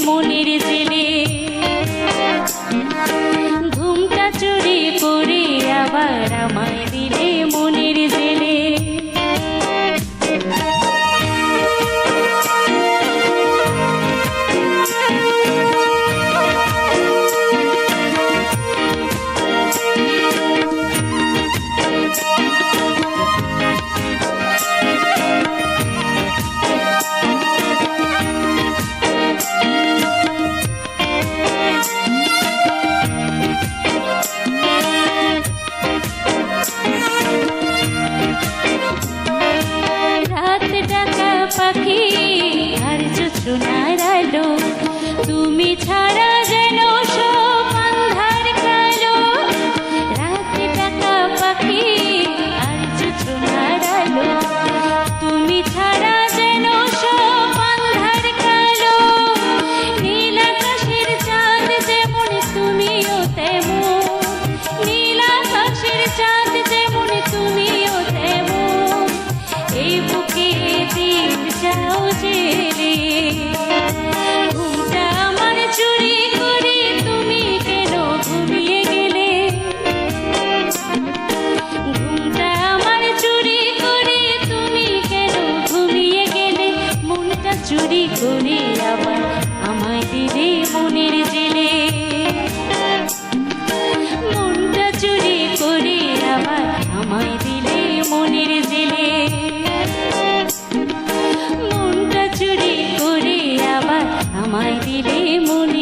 মনের জেলে ঘুমটা চুরি করে আবার আমায় দিলে মনের জেলে পাখি আর জোছনার আলো তুমি ছাড়া যেন সব আন্ধার কালো রাত ডাকা পাখি আর জোছনার আলো তুমি ছাড়া যেন সব আন্ধার কালো নীল আকাশের চাঁদ যেমন তুমিও তেমন নীল আকাশের চাঁদ যেমন তুমিও তেমন এই বুকে যাও জেলে ঘুমটা আমার চুরি করে তুমি কেন ঘুমিয়ে গেলে ঘুমটা আমার চুরি করে তুমি কেন ঘুমিয়ে গেলে মনটা চুরি করে আবার আমায় দিলে মনের জেলে মনটা চুরি করে আবার আমায় দিলে মনের জেলে চুরি করে আবার আমায় দিলে মনে